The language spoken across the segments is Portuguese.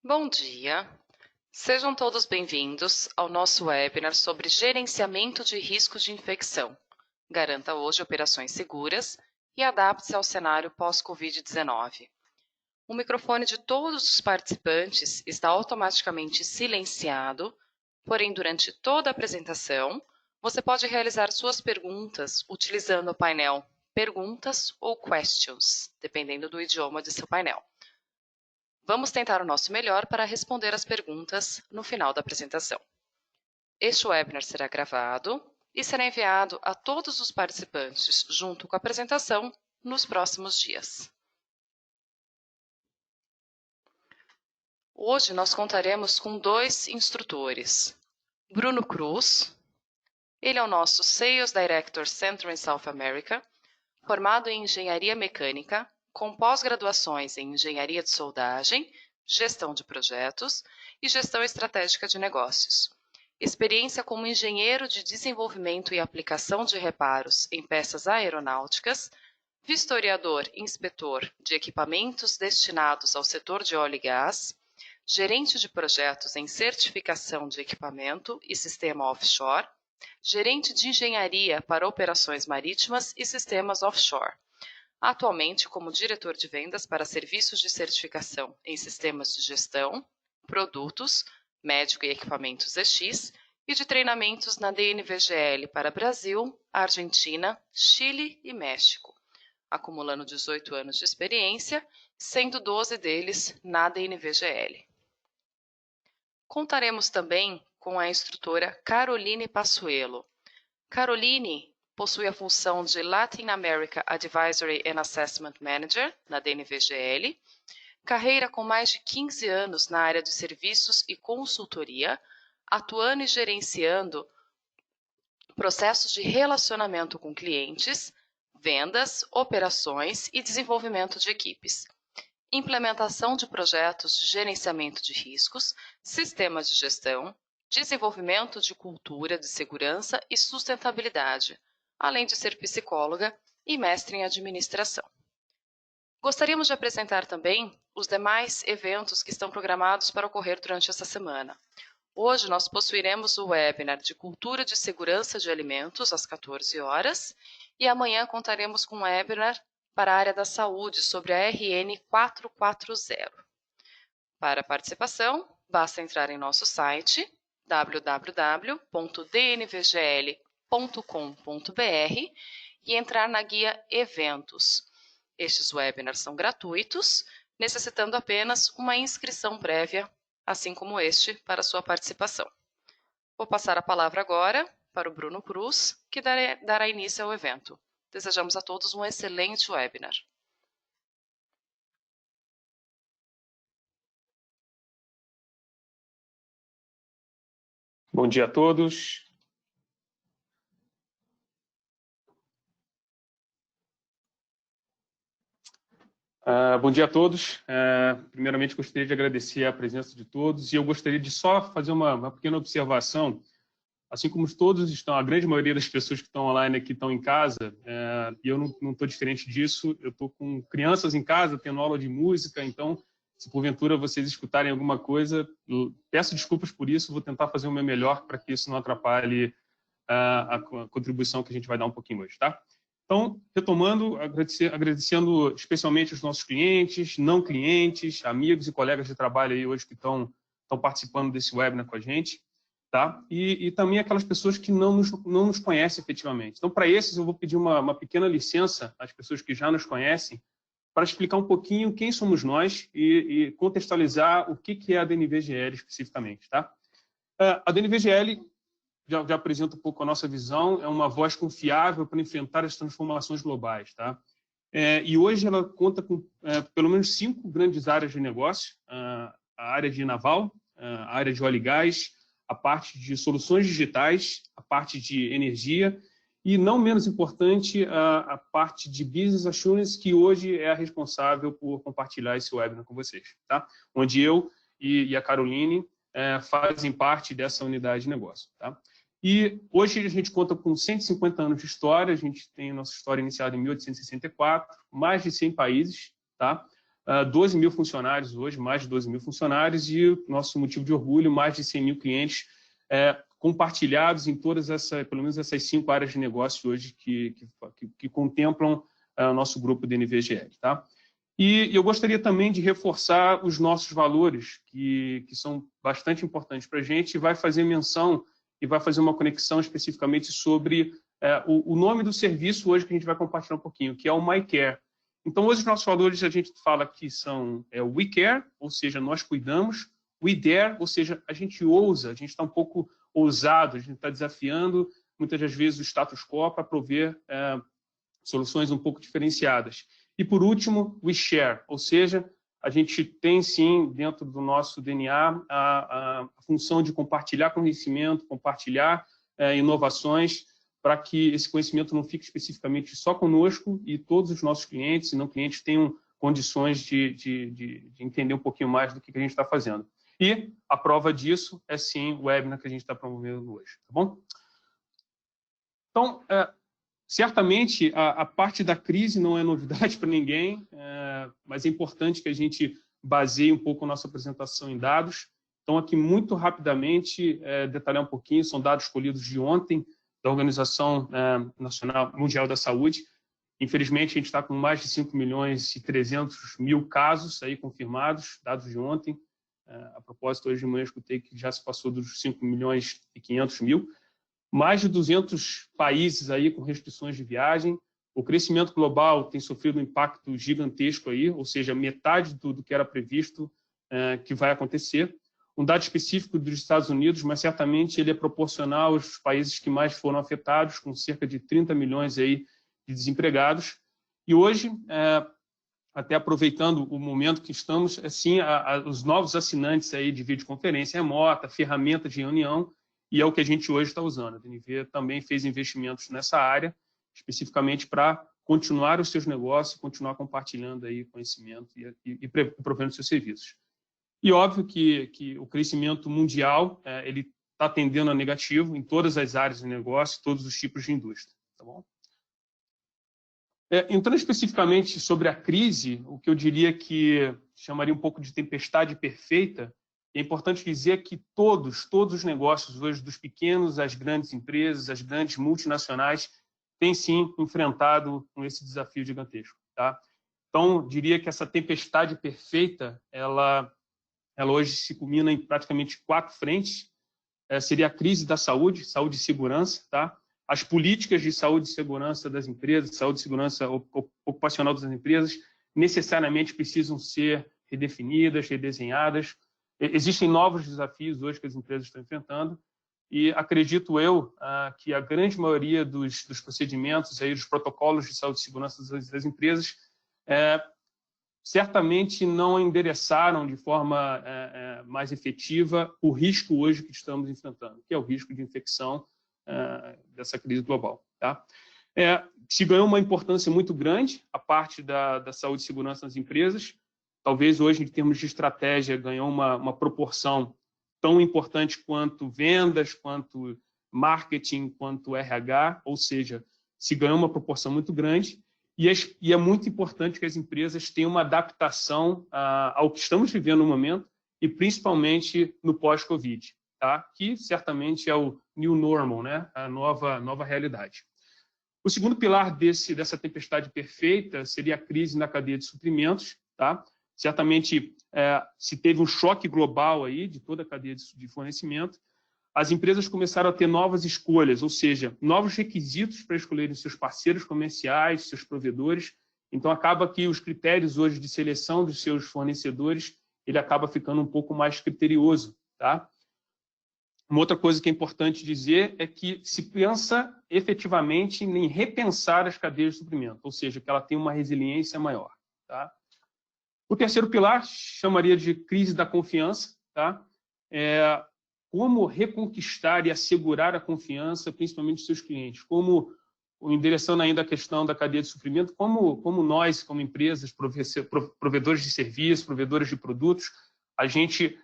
Bom dia! Sejam todos bem-vindos ao nosso webinar sobre gerenciamento de riscos de infecção. Garanta hoje operações seguras e adapte-se ao cenário pós-Covid-19. O microfone de todos os participantes está automaticamente silenciado, porém, durante toda a apresentação, você pode realizar suas perguntas utilizando o painel Perguntas ou Questions, dependendo do idioma de seu painel. Vamos tentar o nosso melhor para responder as perguntas no final da apresentação. Este webinar será gravado e será enviado a todos os participantes, junto com a apresentação, nos próximos dias. Hoje nós contaremos com dois instrutores. Bruno Cruz, ele é o nosso Sales Director Central and South America, formado em Engenharia Mecânica, com pós-graduações em Engenharia de Soldagem, Gestão de Projetos e Gestão Estratégica de Negócios. Experiência como engenheiro de desenvolvimento e aplicação de reparos em peças aeronáuticas, vistoriador e inspetor de equipamentos destinados ao setor de óleo e gás, gerente de projetos em certificação de equipamento e sistema offshore, gerente de engenharia para operações marítimas e sistemas offshore. Atualmente como diretor de vendas para serviços de certificação em sistemas de gestão, produtos, médico e equipamentos EX e de treinamentos na DNVGL para Brasil, Argentina, Chile e México, acumulando 18 anos de experiência, sendo 12 deles na DNVGL. Contaremos também com a instrutora Caroline Passuelo. Caroline possui a função de Latin America Advisory and Assessment Manager na DNVGL, carreira com mais de 15 anos na área de serviços e consultoria, atuando e gerenciando processos de relacionamento com clientes, vendas, operações e desenvolvimento de equipes, implementação de projetos de gerenciamento de riscos, sistemas de gestão, desenvolvimento de cultura de segurança e sustentabilidade, além de ser psicóloga e mestre em administração. Gostaríamos de apresentar também os demais eventos que estão programados para ocorrer durante essa semana. Hoje nós possuiremos o webinar de Cultura de Segurança de Alimentos às 14 horas e amanhã contaremos com um webinar para a área da saúde sobre a RN 440. Para a participação, basta entrar em nosso site www.dnvgl.com.br e entrar na guia Eventos. Estes webinars são gratuitos, necessitando apenas uma inscrição prévia, assim como este, para sua participação. Vou passar a palavra agora para o Bruno Cruz, que dará início ao evento. Desejamos a todos um excelente webinar. Bom dia a todos. Bom dia a todos. Primeiramente, gostaria de agradecer a presença de todos e eu gostaria de só fazer uma pequena observação. Assim como todos estão, a grande maioria das pessoas que estão online aqui estão em casa, e eu não estou diferente disso, eu estou com crianças em casa, tendo aula de música, então, se porventura vocês escutarem alguma coisa, peço desculpas por isso, vou tentar fazer o meu melhor para que isso não atrapalhe a contribuição que a gente vai dar um pouquinho hoje, tá? Então, retomando, agradecendo especialmente os nossos clientes, não clientes, amigos e colegas de trabalho aí hoje que estão participando desse webinar com a gente, tá? E também aquelas pessoas que não nos conhecem efetivamente. Então, para esses, eu vou pedir uma pequena licença às pessoas que já nos conhecem para explicar um pouquinho quem somos nós e contextualizar o que é a DNVGL especificamente, tá? A DNVGL já apresenta um pouco a nossa visão, é uma voz confiável para enfrentar as transformações globais, tá? E hoje ela conta com pelo menos 5 grandes áreas de negócio: a área de naval, a área de óleo e gás, a parte de soluções digitais, a parte de energia e, não menos importante, a parte de Business Assurance, que hoje é a responsável por compartilhar esse webinar com vocês, tá? Onde eu e a Caroline fazem parte dessa unidade de negócio, tá? E hoje a gente conta com 150 anos de história, a gente tem a nossa história iniciada em 1864, mais de 100 países, tá? 12 mil funcionários hoje, mais de 12 mil funcionários, e o nosso motivo de orgulho, mais de 100 mil clientes compartilhados em todas pelo menos essas 5 áreas de negócio hoje que contemplam o nosso grupo DNVGL. Tá? E eu gostaria também de reforçar os nossos valores, que são bastante importantes para a gente, e vai fazer menção e vai fazer uma conexão especificamente sobre o nome do serviço hoje que a gente vai compartilhar um pouquinho, que é o MyCare. Então, hoje os nossos valores a gente fala que são We Care, ou seja, nós cuidamos, We Dare, ou seja, a gente ousa, a gente está um pouco ousado, a gente está desafiando muitas das vezes o status quo para prover soluções um pouco diferenciadas. E, por último, We Share, ou seja, a gente tem, sim, dentro do nosso DNA, a função de compartilhar conhecimento, compartilhar inovações, para que esse conhecimento não fique especificamente só conosco e todos os nossos clientes e não clientes tenham condições de entender um pouquinho mais do que a gente está fazendo. E a prova disso é, sim, o webinar que a gente está promovendo hoje. Tá bom? Então, certamente, a parte da crise não é novidade para ninguém, mas é importante que a gente baseie um pouco a nossa apresentação em dados. Então, aqui, muito rapidamente, detalhar um pouquinho, são dados colhidos de ontem, da Organização Mundial da Saúde. Infelizmente, a gente está com mais de 5 milhões e 300 mil casos aí confirmados, dados de ontem. A propósito, hoje de manhã eu escutei que já se passou dos 5 milhões e 500 mil. Mais de 200 países aí com restrições de viagem. O crescimento global tem sofrido um impacto gigantesco aí, ou seja, metade do que era previsto que vai acontecer. Um dado específico dos Estados Unidos, mas certamente ele é proporcional aos países que mais foram afetados, com cerca de 30 milhões aí de desempregados. E hoje, até aproveitando o momento que estamos, assim, os novos assinantes aí de videoconferência remota, ferramenta de reunião, e é o que a gente hoje está usando. A DNV também fez investimentos nessa área, especificamente para continuar os seus negócios, continuar compartilhando aí conhecimento e provendo seus serviços. E óbvio que o crescimento mundial ele está tendendo a negativo em todas as áreas de negócio, todos os tipos de indústria. Tá bom? Entrando especificamente sobre a crise, o que eu diria que chamaria um pouco de tempestade perfeita, é importante dizer que todos os negócios hoje, dos pequenos às grandes empresas, às grandes multinacionais, têm sim enfrentado com esse desafio gigantesco. Tá? Então, diria que essa tempestade perfeita, ela hoje se culmina em praticamente 4 frentes. Seria a crise da saúde e segurança, tá? As políticas de saúde e segurança das empresas, saúde e segurança ocupacional das empresas, necessariamente precisam ser redefinidas, redesenhadas. Existem novos desafios hoje que as empresas estão enfrentando e acredito eu que a grande maioria dos procedimentos, aí, dos protocolos de saúde e segurança das empresas certamente não endereçaram de forma mais efetiva o risco hoje que estamos enfrentando, que é o risco de infecção dessa crise global. Tá? Se ganhou uma importância muito grande a parte da saúde e segurança nas empresas. Talvez hoje, em termos de estratégia, ganhou uma proporção tão importante quanto vendas, quanto marketing, quanto RH, ou seja, se ganhou uma proporção muito grande. E é muito importante que as empresas tenham uma adaptação ao que estamos vivendo no momento e principalmente no pós-Covid, tá? Que certamente é o new normal, né? A nova realidade. O segundo pilar dessa tempestade perfeita seria a crise na cadeia de suprimentos, tá? Certamente se teve um choque global aí de toda a cadeia de fornecimento. As empresas começaram a ter novas escolhas, ou seja, novos requisitos para escolherem seus parceiros comerciais, seus provedores. Então, acaba que os critérios hoje de seleção dos seus fornecedores, ele acaba ficando um pouco mais criterioso. Tá? Uma outra coisa que é importante dizer é que se pensa efetivamente em repensar as cadeias de suprimento, ou seja, que ela tem uma resiliência maior. Tá? O terceiro pilar chamaria de crise da confiança. Tá? Como reconquistar e assegurar a confiança, principalmente dos seus clientes. Como, endereçando ainda a questão da cadeia de suprimento, como nós, como empresas, provedores de serviços, provedores de produtos, a gente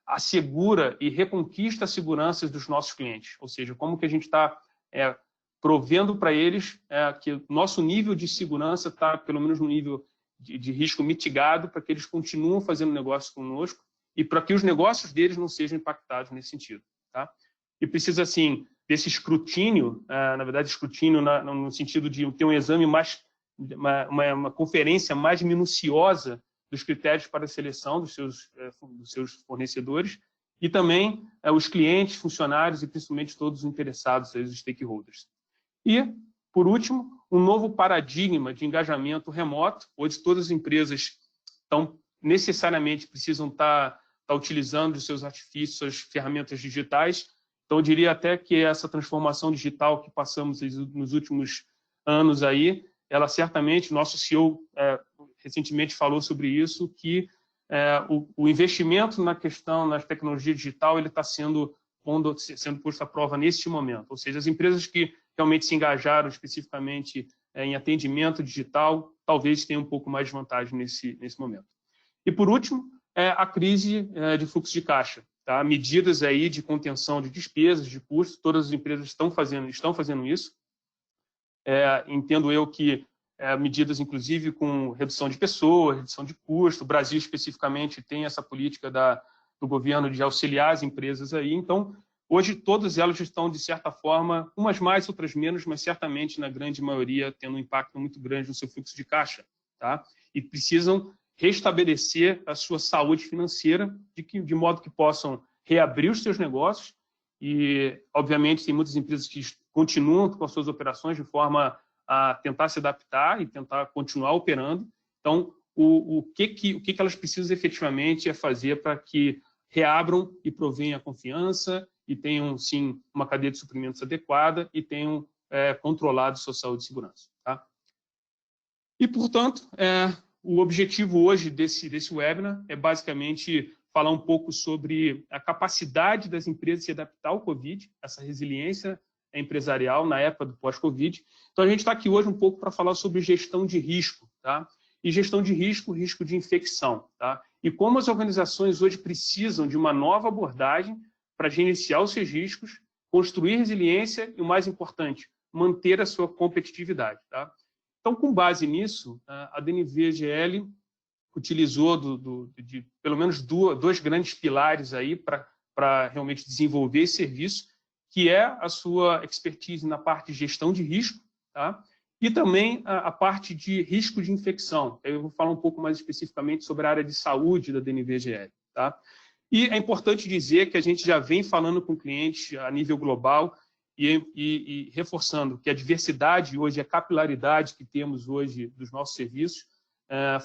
assegura e reconquista a segurança dos nossos clientes. Ou seja, como que a gente está provendo para eles que o nosso nível de segurança está, pelo menos, no nível de risco mitigado para que eles continuem fazendo negócio conosco e para que os negócios deles não sejam impactados nesse sentido. Tá? E precisa, assim, desse escrutínio, na verdade, escrutínio no sentido de ter um exame mais, uma conferência mais minuciosa dos critérios para a seleção dos seus fornecedores e também os clientes, funcionários e principalmente todos os interessados, os stakeholders. E, por último, um novo paradigma de engajamento remoto, onde todas as empresas necessariamente precisam estar utilizando os seus artifícios, suas ferramentas digitais. Então, eu diria até que essa transformação digital que passamos nos últimos anos aí, ela certamente, nosso CEO recentemente falou sobre isso, que o investimento na tecnologia digital, ele está sendo posto à prova neste momento. Ou seja, as empresas que realmente se engajaram especificamente em atendimento digital, talvez tenham um pouco mais de vantagem nesse momento. E, por último, a crise de fluxo de caixa. Tá? Medidas aí de contenção de despesas, de custos, todas as empresas estão fazendo isso. Entendo eu que medidas, inclusive, com redução de pessoas, redução de custo. O Brasil, especificamente, tem essa política do governo de auxiliar as empresas aí. Então, hoje, todas elas estão, de certa forma, umas mais, outras menos, mas certamente, na grande maioria, tendo um impacto muito grande no seu fluxo de caixa. Tá? E precisam restabelecer a sua saúde financeira, de modo que possam reabrir os seus negócios. E, obviamente, tem muitas empresas que continuam com as suas operações de forma a tentar se adaptar e tentar continuar operando. Então, o que elas precisam efetivamente é fazer para que reabram e provenham a confiança e tenham, sim, uma cadeia de suprimentos adequada e tenham controlado sua saúde e segurança. Tá? E, portanto, o objetivo hoje desse webinar é basicamente falar um pouco sobre a capacidade das empresas de se adaptar ao Covid, essa resiliência empresarial na época do pós-Covid. Então, a gente está aqui hoje um pouco para falar sobre gestão de risco, tá? E gestão de risco, risco de infecção, tá? E como as organizações hoje precisam de uma nova abordagem para gerenciar os seus riscos, construir resiliência e, o mais importante, manter a sua competitividade, tá? Então, com base nisso, a DNVGL utilizou de pelo menos dois grandes pilares aí para realmente desenvolver esse serviço, que é a sua expertise na parte de gestão de risco, tá? E também a parte de risco de infecção. Eu vou falar um pouco mais especificamente sobre a área de saúde da DNVGL. Tá? E é importante dizer que a gente já vem falando com clientes a nível global e reforçando que a diversidade hoje, a capilaridade que temos hoje dos nossos serviços,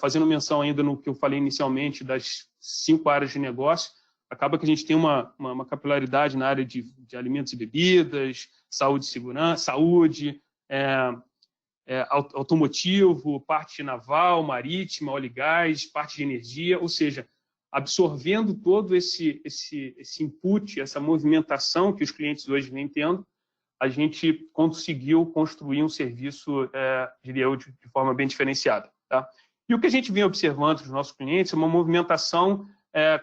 fazendo menção ainda no que eu falei inicialmente das 5 áreas de negócio, acaba que a gente tem uma capilaridade na área de alimentos e bebidas, saúde e segurança, saúde, automotivo, parte naval, marítima, óleo e gás, parte de energia, ou seja, absorvendo todo esse input, essa movimentação que os clientes hoje vêm tendo, a gente conseguiu construir um serviço, diria eu, de forma bem diferenciada. Tá? E o que a gente vem observando dos nossos clientes é uma movimentação,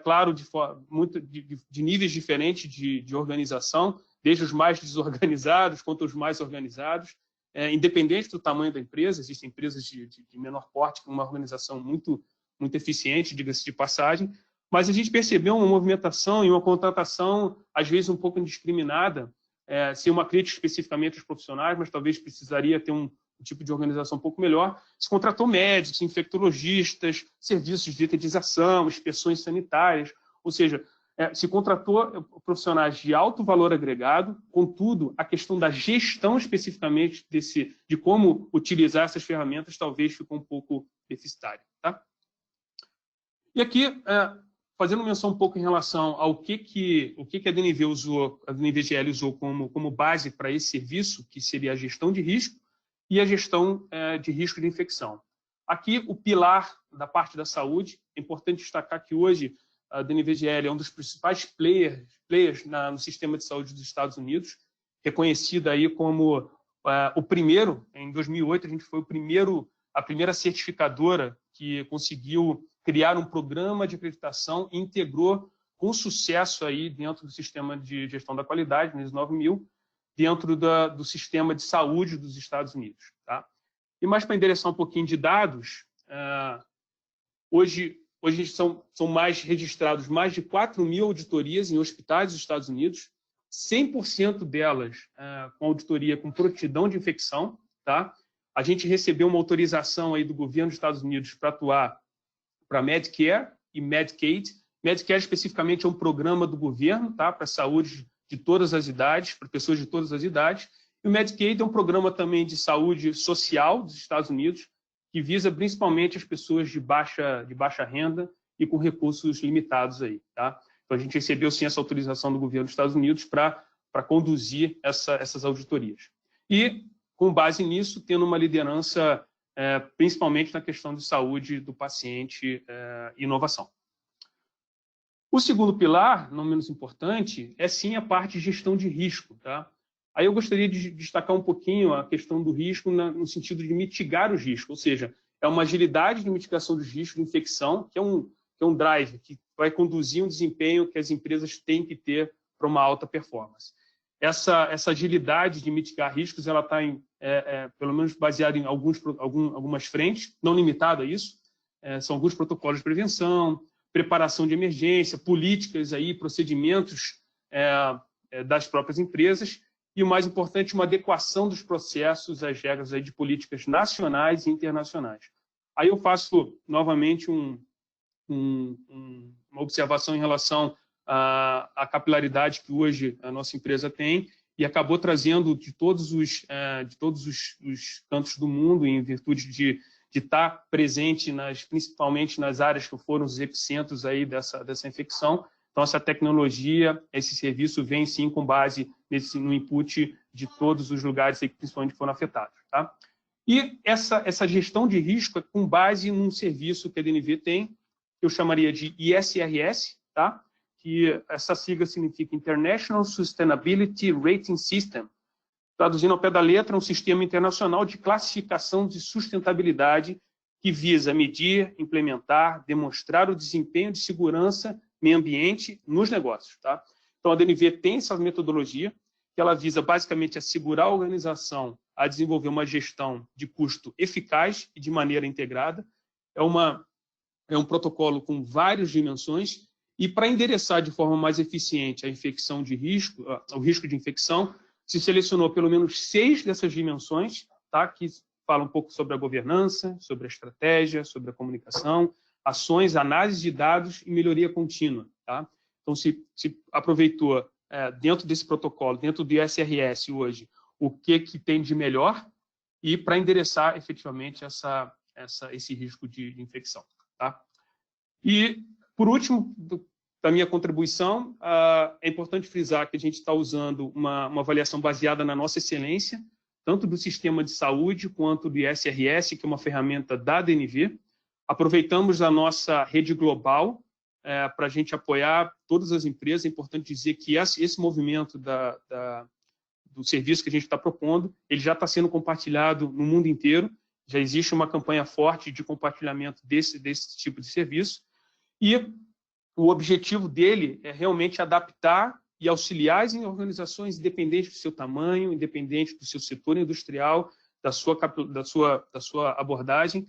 claro, de níveis diferentes de organização, desde os mais desorganizados quanto os mais organizados, independente do tamanho da empresa. Existem empresas de menor porte com uma organização muito eficiente, diga-se de passagem, mas a gente percebeu uma movimentação e uma contratação, às vezes, um pouco indiscriminada, sem uma crítica especificamente aos profissionais, mas talvez precisaria ter um tipo de organização um pouco melhor. Se contratou médicos, infectologistas, serviços de detetização, inspeções sanitárias, ou seja, se contratou profissionais de alto valor agregado, contudo, a questão da gestão especificamente de como utilizar essas ferramentas talvez ficou um pouco deficitária. Tá? E aqui, fazendo menção um pouco em relação ao que a DNVGL usou como base para esse serviço, que seria a gestão de risco e a gestão de risco de infecção. Aqui, o pilar da parte da saúde, é importante destacar que hoje a DNVGL é um dos principais players no sistema de saúde dos Estados Unidos, reconhecida aí como o primeiro. Em 2008, a gente foi a primeira certificadora que conseguiu criar um programa de acreditação e integrou com sucesso aí dentro do sistema de gestão da qualidade, NIS 9000, dentro do sistema de saúde dos Estados Unidos. Tá? E mais para endereçar um pouquinho de dados, Hoje são mais registrados mais de 4.000 auditorias em hospitais dos Estados Unidos, 100% delas com auditoria com prontidão de infecção. Tá? A gente recebeu uma autorização aí do governo dos Estados Unidos para atuar para Medicare e Medicaid. Medicare, especificamente, é um programa do governo, tá? Para a saúde de todas as idades, para pessoas de todas as idades. E o Medicaid é um programa também de saúde social dos Estados Unidos, que visa principalmente as pessoas de baixa renda e com recursos limitados aí, tá? Então, a gente recebeu, sim, essa autorização do governo dos Estados Unidos para conduzir essas auditorias. E, com base nisso, tendo uma liderança, principalmente na questão de saúde do paciente e inovação. O segundo pilar, não menos importante, é, sim, a parte de gestão de risco, tá? Aí eu gostaria de destacar um pouquinho a questão do risco no sentido de mitigar os riscos, ou seja, é uma agilidade de mitigação dos riscos de infecção, que é um drive que vai conduzir um desempenho que as empresas têm que ter para uma alta performance. Essa agilidade de mitigar riscos, ela está pelo menos baseada em algumas frentes, não limitada a isso. São alguns protocolos de prevenção, preparação de emergência, políticas aí, procedimentos das próprias empresas e, o mais importante, uma adequação dos processos às regras aí de políticas nacionais e internacionais. Aí eu faço novamente uma observação em relação à capilaridade que hoje a nossa empresa tem e acabou trazendo de todos os cantos do mundo, em virtude de estar presente principalmente nas áreas que foram os epicentros aí dessa infecção. Então, essa tecnologia, esse serviço vem, sim, com base no input de todos os lugares aí que principalmente foram afetados. Tá? E essa gestão de risco é com base num serviço que a DNV tem, que eu chamaria de ISRS, tá? Que essa sigla significa International Sustainability Rating System. Traduzindo ao pé da letra, um sistema internacional de classificação de sustentabilidade que visa medir, implementar, demonstrar o desempenho de segurança meio ambiente nos negócios. Tá? Então, a DNV tem essa metodologia que ela visa basicamente assegurar a organização a desenvolver uma gestão de custo eficaz e de maneira integrada. É um protocolo com várias dimensões e, para endereçar de forma mais eficiente a infecção de risco, o risco de infecção, se selecionou pelo menos 6 dessas dimensões, tá? Que falam um pouco sobre a governança, sobre a estratégia, sobre a comunicação, ações, análise de dados e melhoria contínua. Tá? Então, se aproveitou dentro desse protocolo, dentro do ISRS hoje, o que tem de melhor e para endereçar efetivamente esse risco de infecção. Tá? E, por último, da minha contribuição, é importante frisar que a gente está usando uma avaliação baseada na nossa excelência, tanto do sistema de saúde quanto do ISRS, que é uma ferramenta da DNV. Aproveitamos a nossa rede global para a gente apoiar todas as empresas. É importante dizer que esse movimento do serviço que a gente está propondo, ele já está sendo compartilhado no mundo inteiro. Já existe uma campanha forte de compartilhamento desse tipo de serviço. E o objetivo dele é realmente adaptar e auxiliar as organizações, independente do seu tamanho, independente do seu setor industrial, da sua abordagem,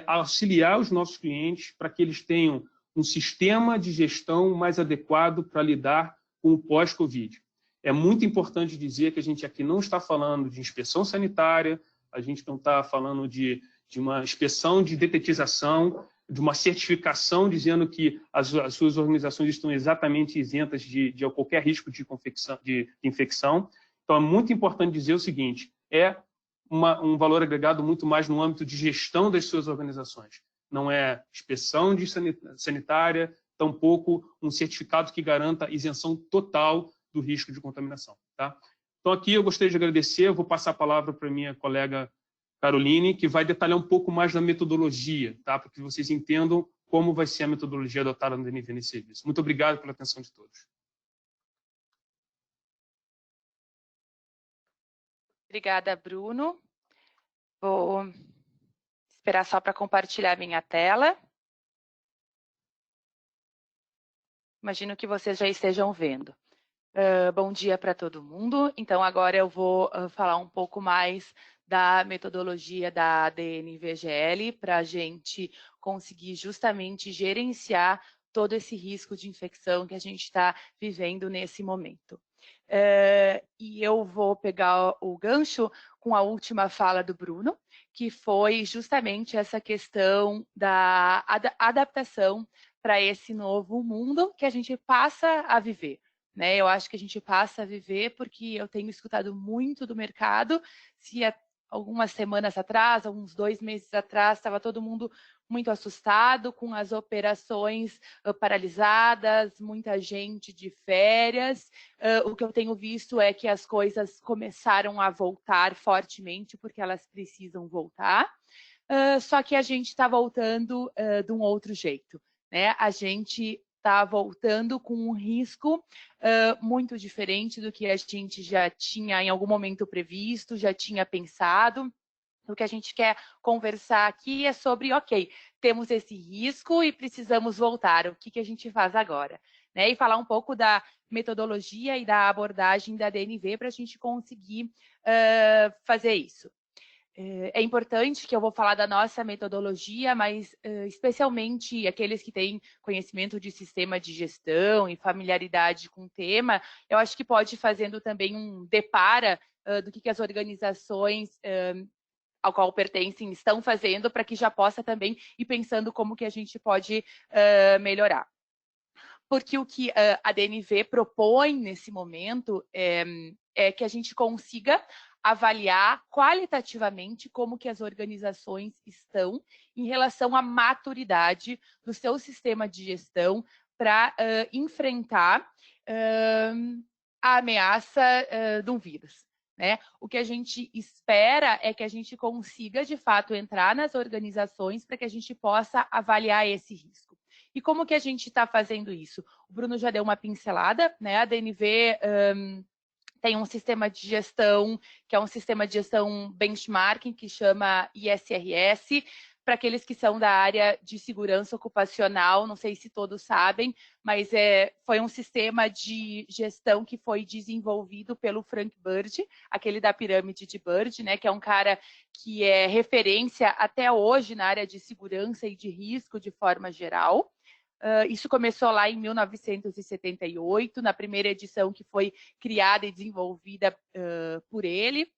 auxiliar os nossos clientes para que eles tenham um sistema de gestão mais adequado para lidar com o pós-Covid. É muito importante dizer que a gente aqui não está falando de inspeção sanitária, a gente não está falando de uma inspeção de detetização, de uma certificação dizendo que as suas organizações estão exatamente isentas de qualquer risco de infecção. Então, é muito importante dizer o seguinte, um valor agregado muito mais no âmbito de gestão das suas organizações. Não é inspeção sanitária, tampouco um certificado que garanta isenção total do risco de contaminação. Tá? Então, aqui eu gostaria de agradecer, eu vou passar a palavra para a minha colega Caroline, que vai detalhar um pouco mais da metodologia, tá? Para que vocês entendam como vai ser a metodologia adotada no DNV nesse serviço. Muito obrigado pela atenção de todos. Obrigada, Bruno. Vou esperar só para compartilhar minha tela. Imagino que vocês já estejam vendo. Bom dia para todo mundo. Então, agora eu vou falar um pouco mais da metodologia da DNVGL para a gente conseguir justamente gerenciar todo esse risco de infecção que a gente está vivendo nesse momento. E eu vou pegar o gancho com a última fala do Bruno, que foi justamente essa questão da adaptação para esse novo mundo que a gente passa a viver. Né? Eu acho que a gente passa a viver porque eu tenho escutado muito do mercado. Se algumas semanas atrás, uns 2 meses atrás, estava todo mundo muito assustado com as operações paralisadas, muita gente de férias. O que eu tenho visto é que as coisas começaram a voltar fortemente, porque elas precisam voltar. Só que a gente está voltando de um outro jeito. Né? A gente está voltando com um risco muito diferente do que a gente já tinha em algum momento previsto, já tinha pensado. O que a gente quer conversar aqui é sobre, ok, temos esse risco e precisamos voltar, o que a gente faz agora? Né? E falar um pouco da metodologia e da abordagem da DNV para a gente conseguir fazer isso. É importante que eu vou falar da nossa metodologia, mas especialmente aqueles que têm conhecimento de sistema de gestão e familiaridade com o tema, eu acho que pode ir fazendo também um depara do que as organizações ao qual pertencem estão fazendo, para que já possa também ir pensando como que a gente pode melhorar. Porque o que a DNV propõe nesse momento é que a gente consiga avaliar qualitativamente como que as organizações estão em relação à maturidade do seu sistema de gestão para enfrentar a ameaça de um vírus. Né? O que a gente espera é que a gente consiga, de fato, entrar nas organizações para que a gente possa avaliar esse risco. E como que a gente está fazendo isso? O Bruno já deu uma pincelada, né? A DNV tem um sistema de gestão, que é um sistema de gestão benchmarking, que chama ISRS. Para aqueles que são da área de segurança ocupacional, não sei se todos sabem, mas foi um sistema de gestão que foi desenvolvido pelo Frank Bird, aquele da pirâmide de Bird, né, que é um cara que é referência até hoje na área de segurança e de risco de forma geral. Isso começou lá em 1978, na primeira edição que foi criada e desenvolvida por ele.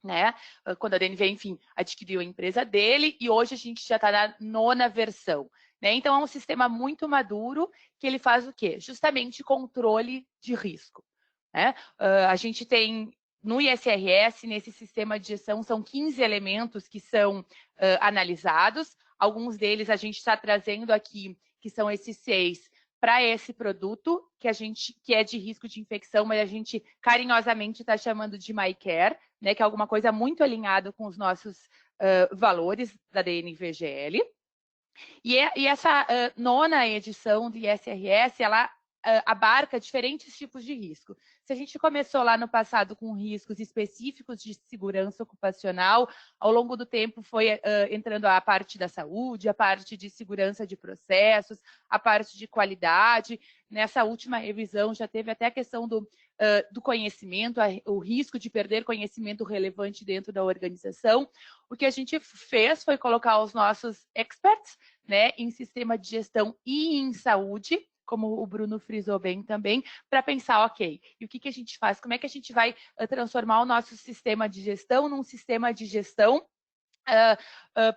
Né? Quando a DNV, enfim, adquiriu a empresa dele, e hoje a gente já está na 9ª versão. Né? Então, é um sistema muito maduro que ele faz o quê? Justamente controle de risco. Né? A gente tem, no ISRS, nesse sistema de gestão, são 15 elementos que são analisados. Alguns deles a gente está trazendo aqui, que são esses 6, para esse produto, que é de risco de infecção, mas a gente carinhosamente está chamando de MyCare, né, que é alguma coisa muito alinhada com os nossos valores da DNVGL. E essa 9ª edição do ISRS, ela abarca diferentes tipos de risco. Se a gente começou lá no passado com riscos específicos de segurança ocupacional, ao longo do tempo foi entrando a parte da saúde, a parte de segurança de processos, a parte de qualidade. Nessa última revisão já teve até a questão do conhecimento, o risco de perder conhecimento relevante dentro da organização. O que a gente fez foi colocar os nossos experts, né, em sistema de gestão e em saúde, como o Bruno frisou bem também, para pensar, ok, e o que a gente faz? Como é que a gente vai transformar o nosso sistema de gestão num sistema de gestão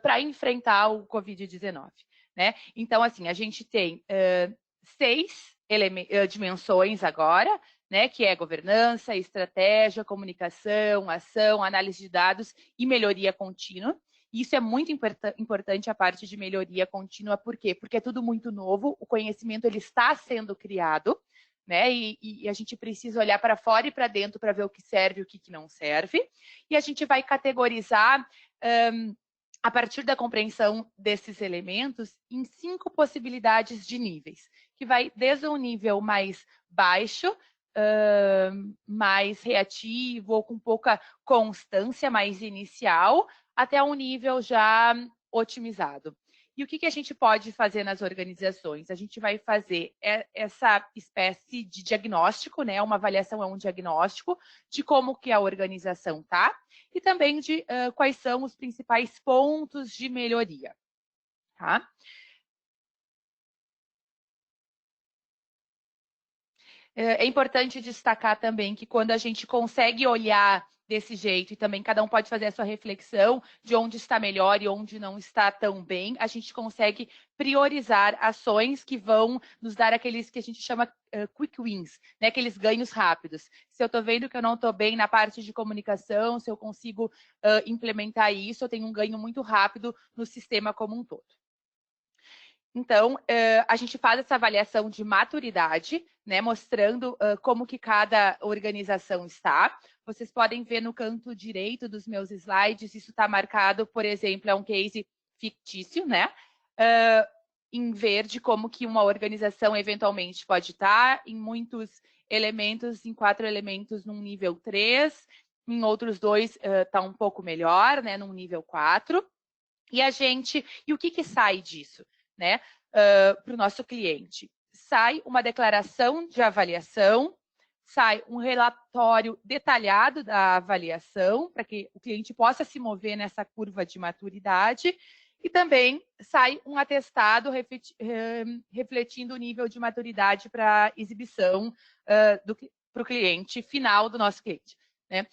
para enfrentar o Covid-19? Né? Então, assim, a gente tem 6 dimensões agora, né, que é governança, estratégia, comunicação, ação, análise de dados e melhoria contínua. Isso é muito importante, a parte de melhoria contínua. Por quê? Porque é tudo muito novo, o conhecimento ele está sendo criado, né? E a gente precisa olhar para fora e para dentro para ver o que serve e o que não serve. E a gente vai categorizar, a partir da compreensão desses elementos, em 5 possibilidades de níveis, que vai desde um nível mais baixo, mais reativo ou com pouca constância, mais inicial, até um nível já otimizado. E o que a gente pode fazer nas organizações? A gente vai fazer essa espécie de diagnóstico, né? Uma avaliação é um diagnóstico de como que a organização está e também de quais são os principais pontos de melhoria, tá? É importante destacar também que quando a gente consegue olhar desse jeito e também cada um pode fazer a sua reflexão de onde está melhor e onde não está tão bem, a gente consegue priorizar ações que vão nos dar aqueles que a gente chama quick wins, né? Aqueles ganhos rápidos. Se eu estou vendo que eu não estou bem na parte de comunicação, se eu consigo implementar isso, eu tenho um ganho muito rápido no sistema como um todo. Então, a gente faz essa avaliação de maturidade, né, mostrando como que cada organização está. Vocês podem ver no canto direito dos meus slides, isso está marcado, por exemplo, é um case fictício, né? Em verde, como que uma organização eventualmente pode estar, em muitos elementos, em 4 elementos num nível 3, em outros 2 está um pouco melhor, né, num nível 4. E o que sai disso? Né, para o nosso cliente. Sai uma declaração de avaliação, sai um relatório detalhado da avaliação, para que o cliente possa se mover nessa curva de maturidade, e também sai um atestado refletindo o nível de maturidade para exibição para o cliente final do nosso cliente. Né?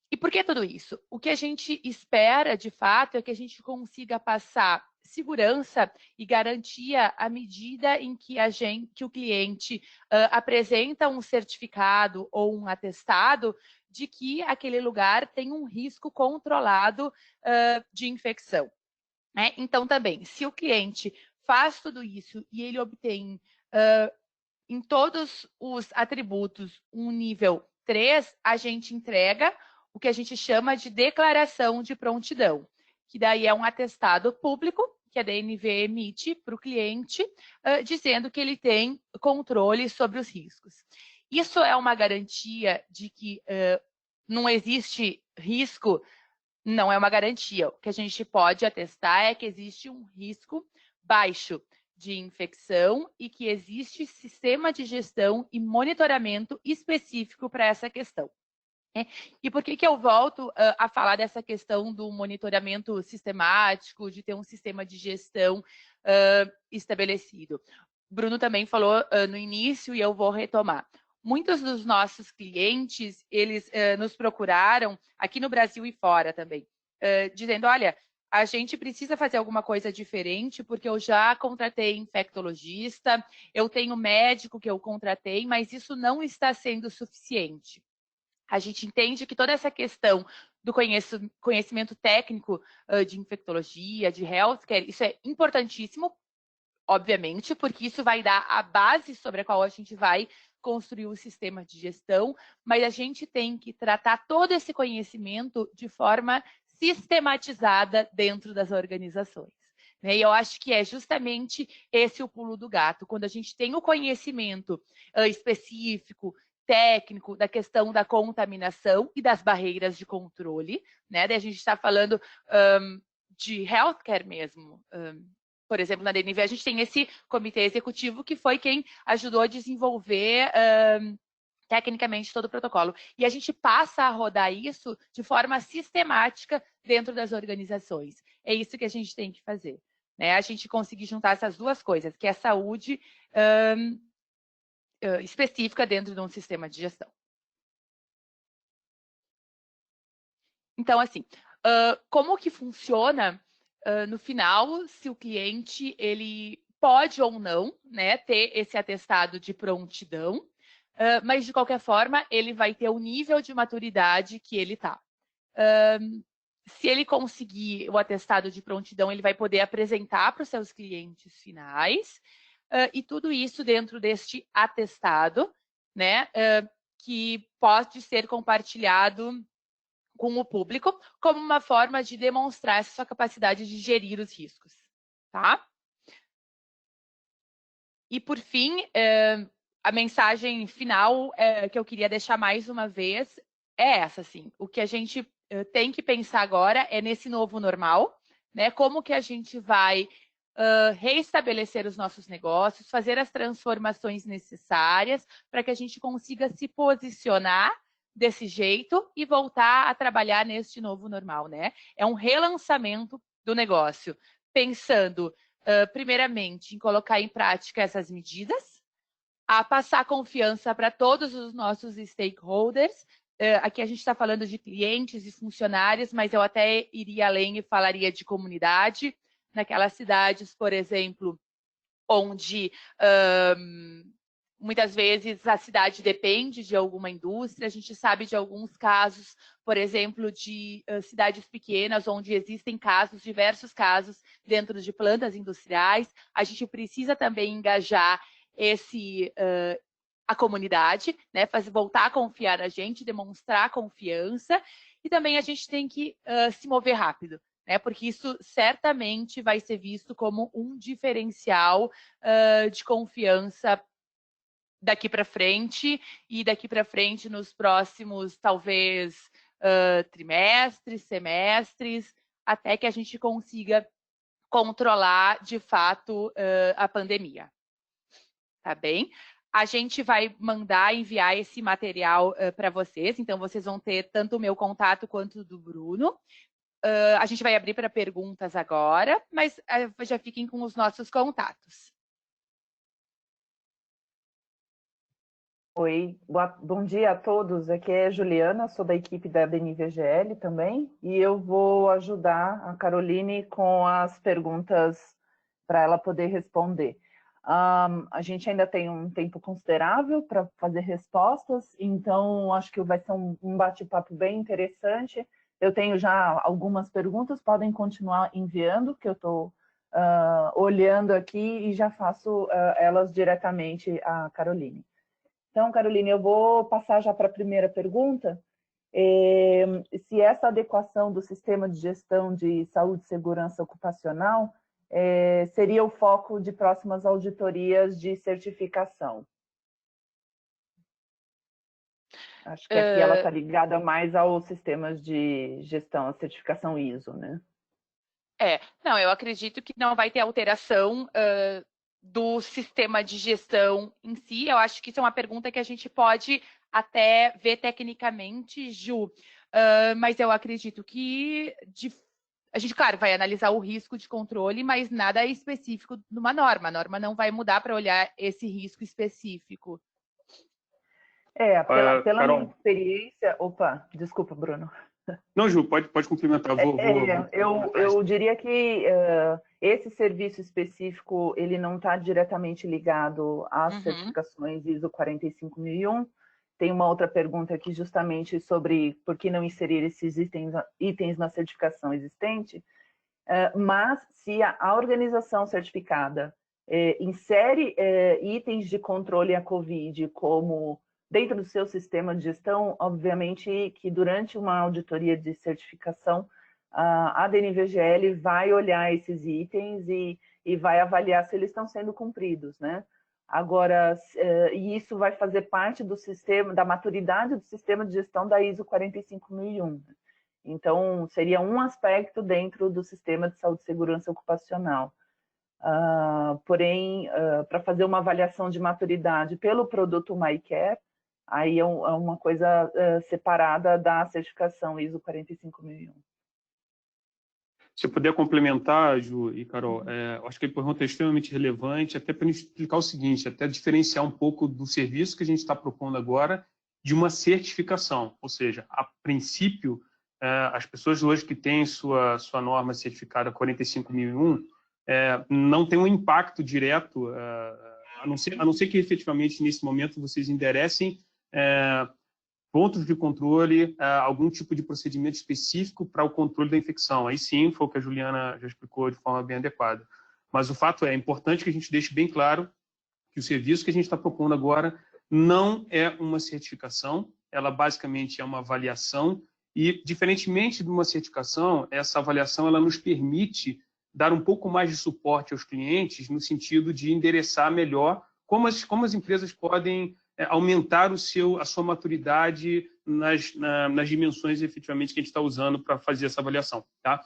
E por que tudo isso? O que a gente espera, de fato, é que a gente consiga passar segurança e garantia à medida em que o cliente apresenta um certificado ou um atestado de que aquele lugar tem um risco controlado de infecção. Né? Então, também, se o cliente faz tudo isso e ele obtém em todos os atributos um nível 3, a gente entrega o que a gente chama de declaração de prontidão, que daí é um atestado público que a DNV emite para o cliente, dizendo que ele tem controle sobre os riscos. Isso é uma garantia de que não existe risco? Não é uma garantia. O que a gente pode atestar é que existe um risco baixo de infecção e que existe sistema de gestão e monitoramento específico para essa questão. E por que eu volto a falar dessa questão do monitoramento sistemático, de ter um sistema de gestão estabelecido? Bruno também falou no início e eu vou retomar. Muitos dos nossos clientes, eles nos procuraram, aqui no Brasil e fora também, dizendo, olha, a gente precisa fazer alguma coisa diferente, porque eu já contratei infectologista, eu tenho médico que eu contratei, mas isso não está sendo suficiente. A gente entende que toda essa questão do conhecimento técnico de infectologia, de healthcare, isso é importantíssimo, obviamente, porque isso vai dar a base sobre a qual a gente vai construir o sistema de gestão, mas a gente tem que tratar todo esse conhecimento de forma sistematizada dentro das organizações. E eu acho que é justamente esse o pulo do gato, quando a gente tem o conhecimento específico, técnico da questão da contaminação e das barreiras de controle, né? Daí a gente está falando de healthcare mesmo. Por exemplo, na DNV a gente tem esse comitê executivo que foi quem ajudou a desenvolver tecnicamente todo o protocolo. E a gente passa a rodar isso de forma sistemática dentro das organizações. É isso que a gente tem que fazer. Né? A gente conseguir juntar essas duas coisas, que é a saúde específica dentro de um sistema de gestão. Então, assim, como que funciona no final, se o cliente ele pode ou não, né, ter esse atestado de prontidão, mas de qualquer forma ele vai ter o nível de maturidade que ele está. Se ele conseguir o atestado de prontidão, ele vai poder apresentar para os seus clientes finais, e tudo isso dentro deste atestado, né, que pode ser compartilhado com o público, como uma forma de demonstrar essa sua capacidade de gerir os riscos. Tá? E, por fim, a mensagem final que eu queria deixar mais uma vez é essa, assim, o que a gente tem que pensar agora é nesse novo normal, né? Como que a gente vai reestabelecer os nossos negócios, fazer as transformações necessárias para que a gente consiga se posicionar desse jeito e voltar a trabalhar neste novo normal, né? É um relançamento do negócio, pensando, primeiramente, em colocar em prática essas medidas, a passar confiança para todos os nossos stakeholders. Aqui a gente está falando de clientes e funcionários, mas eu até iria além e falaria de comunidade, naquelas cidades, por exemplo, onde muitas vezes a cidade depende de alguma indústria. A gente sabe de alguns casos, por exemplo, de cidades pequenas, onde existem casos, diversos casos, dentro de plantas industriais. A gente precisa também engajar a comunidade, né? Voltar a confiar na gente, demonstrar confiança. E também a gente tem que se mover rápido, né? Porque isso certamente vai ser visto como um diferencial de confiança daqui para frente, e daqui para frente nos próximos, talvez, trimestres, semestres, até que a gente consiga controlar, de fato, a pandemia. Tá bem? A gente vai enviar esse material para vocês, então vocês vão ter tanto o meu contato quanto o do Bruno. A gente vai abrir para perguntas agora, mas já fiquem com os nossos contatos. Oi, bom dia a todos. Aqui é a Juliana, sou da equipe da DNVGL também, e eu vou ajudar a Caroline com as perguntas para ela poder responder. A gente ainda tem um tempo considerável para fazer respostas, então acho que vai ser um bate-papo bem interessante. Eu tenho já algumas perguntas, podem continuar enviando, que eu estou olhando aqui e já faço elas diretamente à Caroline. Então, Caroline, eu vou passar já para a primeira pergunta. Se essa adequação do sistema de gestão de saúde e segurança ocupacional seria o foco de próximas auditorias de certificação. Acho que aqui ela está ligada mais aos sistemas de gestão, a certificação ISO, né? Não, eu acredito que não vai ter alteração do sistema de gestão em si. Eu acho que isso é uma pergunta que a gente pode até ver tecnicamente, Ju, mas eu acredito que a gente, claro, vai analisar o risco de controle, mas nada específico numa norma. A norma não vai mudar para olhar esse risco específico. Pela minha experiência... Opa, desculpa, Bruno. Não, Ju, pode complementar. Eu diria que esse serviço específico ele não está diretamente ligado às certificações ISO 45001. Tem uma outra pergunta aqui justamente sobre por que não inserir esses itens na certificação existente. Mas se a organização certificada insere itens de controle à COVID como dentro do seu sistema de gestão, obviamente que durante uma auditoria de certificação, a DNVGL vai olhar esses itens e vai avaliar se eles estão sendo cumpridos, né? Agora, e isso vai fazer parte do sistema, da maturidade do sistema de gestão da ISO 45001. Então, seria um aspecto dentro do sistema de saúde e segurança ocupacional. Porém, para fazer uma avaliação de maturidade pelo produto MyCare, aí é uma coisa separada da certificação ISO 45001. Se eu puder complementar, Ju e Carol, acho que a pergunta é extremamente relevante, até para explicar o seguinte, até diferenciar um pouco do serviço que a gente está propondo agora de uma certificação. Ou seja, a princípio, as pessoas hoje que têm sua norma certificada 45001 não tem um impacto direto, a não ser que efetivamente nesse momento vocês enderecem pontos de controle, algum tipo de procedimento específico para o controle da infecção. Aí sim, foi o que a Juliana já explicou de forma bem adequada. Mas o fato é importante que a gente deixe bem claro que o serviço que a gente está propondo agora não é uma certificação, ela basicamente é uma avaliação e, diferentemente de uma certificação, essa avaliação ela nos permite dar um pouco mais de suporte aos clientes no sentido de endereçar melhor como as empresas podem aumentar a sua maturidade nas dimensões efetivamente que a gente está usando para fazer essa avaliação. Tá?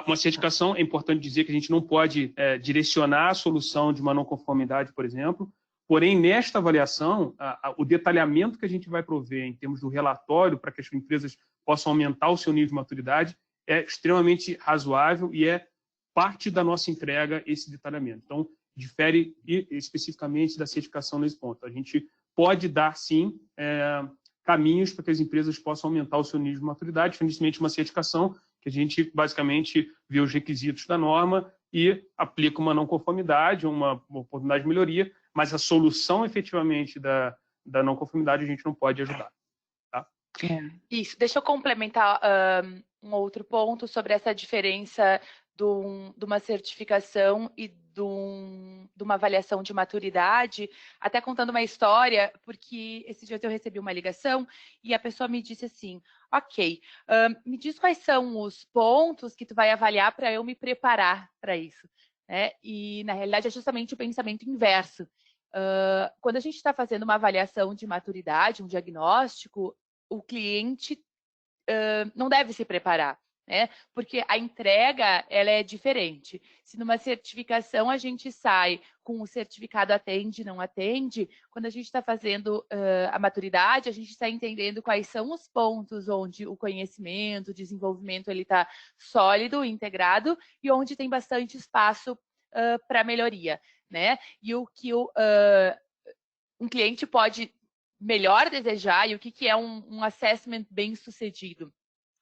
Uma certificação, é importante dizer que a gente não pode direcionar a solução de uma não conformidade, por exemplo, porém, nesta avaliação, o detalhamento que a gente vai prover em termos do relatório para que as empresas possam aumentar o seu nível de maturidade é extremamente razoável e é parte da nossa entrega esse detalhamento. Então, difere especificamente da certificação nesse ponto. A gente pode dar, sim, caminhos para que as empresas possam aumentar o seu nível de maturidade, diferentemente de uma certificação, que a gente basicamente vê os requisitos da norma e aplica uma não conformidade, uma oportunidade de melhoria, mas a solução efetivamente da não conformidade a gente não pode ajudar. Tá? Isso, deixa eu complementar um outro ponto sobre essa diferença de uma certificação e de uma avaliação de maturidade, até contando uma história, porque esses dias eu recebi uma ligação e a pessoa me disse assim, ok, me diz quais são os pontos que tu vai avaliar para eu me preparar para isso, né? E, na realidade, é justamente o pensamento inverso. Quando a gente está fazendo uma avaliação de maturidade, um diagnóstico, o cliente não deve se preparar, né? Porque a entrega ela é diferente. Se numa certificação a gente sai com o certificado atende, não atende, quando a gente está fazendo a maturidade, a gente está entendendo quais são os pontos onde o conhecimento, o desenvolvimento ele está sólido, integrado e onde tem bastante espaço para melhoria, né? E o que um cliente pode melhor desejar e o que é um assessment bem sucedido.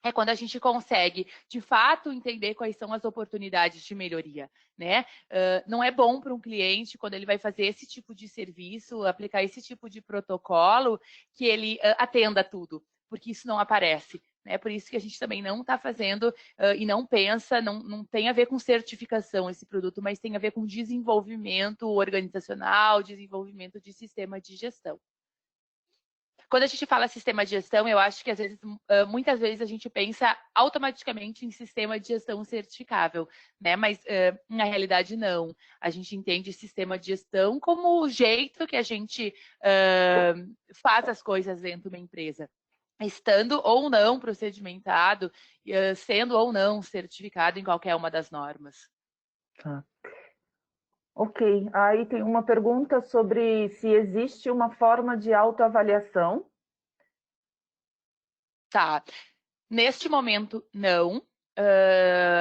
É quando a gente consegue, de fato, entender quais são as oportunidades de melhoria, né? Não é bom para um cliente, quando ele vai fazer esse tipo de serviço, aplicar esse tipo de protocolo, que ele atenda tudo, porque isso não aparece. É por isso que a gente também não está fazendo e não pensa, não tem a ver com certificação esse produto, mas tem a ver com desenvolvimento organizacional, desenvolvimento de sistema de gestão. Quando a gente fala sistema de gestão, eu acho que às vezes, muitas vezes a gente pensa automaticamente em sistema de gestão certificável, né? Mas na realidade não. A gente entende sistema de gestão como o jeito que a gente faz as coisas dentro de uma empresa, estando ou não procedimentado, sendo ou não certificado em qualquer uma das normas. Tá. Ok, aí tem uma pergunta sobre se existe uma forma de autoavaliação. Tá. Neste momento, não.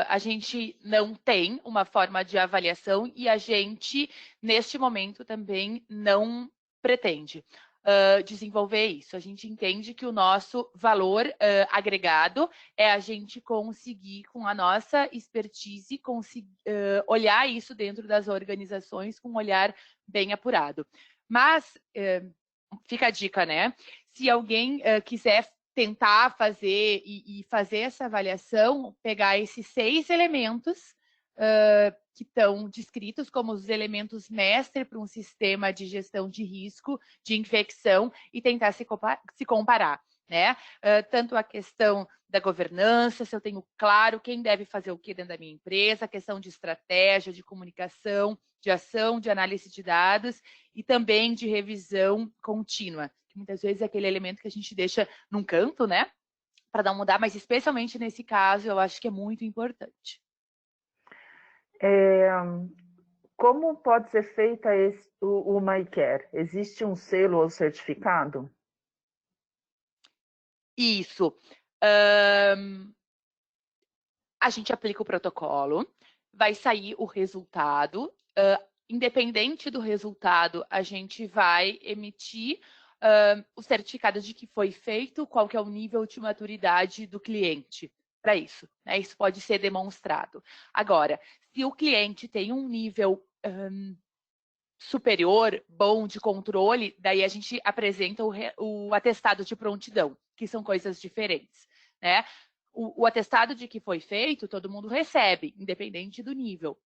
A gente não tem uma forma de avaliação e a gente, neste momento, também não pretende desenvolver isso. A gente entende que o nosso valor agregado é a gente conseguir, com a nossa expertise, olhar isso dentro das organizações com um olhar bem apurado. Mas, fica a dica, né? Se alguém quiser tentar fazer e fazer essa avaliação, pegar esses 6 elementos que estão descritos como os elementos mestre para um sistema de gestão de risco, de infecção, e tentar se comparar, né? Tanto a questão da governança, se eu tenho claro quem deve fazer o que dentro da minha empresa, a questão de estratégia, de comunicação, de ação, de análise de dados e também de revisão contínua. Muitas vezes é aquele elemento que a gente deixa num canto, né? Para não mudar, mas especialmente nesse caso, eu acho que é muito importante. Como pode ser feita o MyCare? Existe um selo ou certificado? Isso. A gente aplica o protocolo, vai sair o resultado. Independente do resultado, a gente vai emitir o certificado de que foi feito, qual que é o nível de maturidade do cliente para isso, né? Isso pode ser demonstrado. Agora, se o cliente tem um nível superior, bom de controle, daí a gente apresenta o atestado de prontidão, que são coisas diferentes, né? O atestado de que foi feito, todo mundo recebe, independente do nível.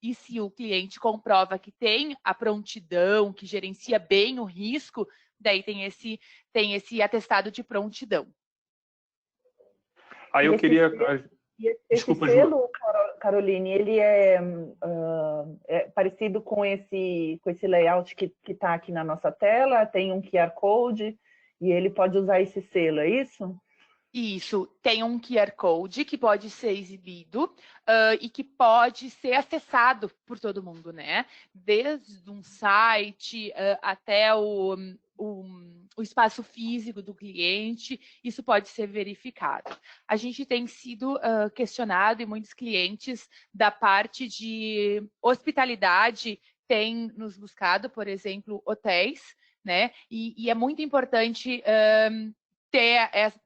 E se o cliente comprova que tem a prontidão, que gerencia bem o risco, daí tem esse atestado de prontidão. Aí eu queria... Desculpa, selo, Caroline, ele é parecido com esse layout que está aqui na nossa tela, tem um QR Code e ele pode usar esse selo, é isso? Isso, tem um QR Code que pode ser exibido e que pode ser acessado por todo mundo, né? Desde um site até o espaço físico do cliente, isso pode ser verificado. A gente tem sido questionado e muitos clientes da parte de hospitalidade têm nos buscado, por exemplo, hotéis, né? E é muito importante